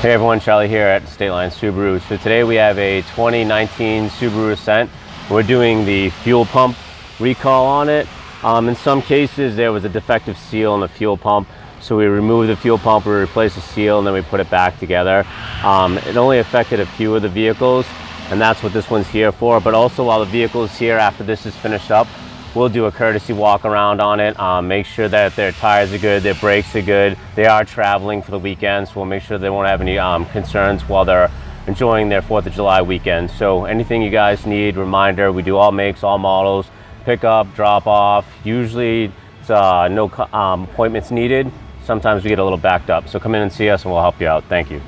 Hey everyone, Charlie here at State Line Subaru. So today we have a 2019 Subaru Ascent. We're doing the fuel pump recall on it. In some cases there was a defective seal in the fuel pump, so we removed the fuel pump, we replaced the seal, and then we put it back together. It only affected a few of the vehicles, and that's what this one's here for. But also, while the vehicle is here, after this is finished up, we'll do a courtesy walk around on it, make sure that their tires are good, their brakes are good. They are traveling for the weekend, so we'll make sure they won't have any concerns while they're enjoying their 4th of July weekend. So anything you guys need, reminder, we do all makes, all models, pick up, drop off. Usually it's no appointments needed. Sometimes we get a little backed up. So come in and see us and we'll help you out. Thank you.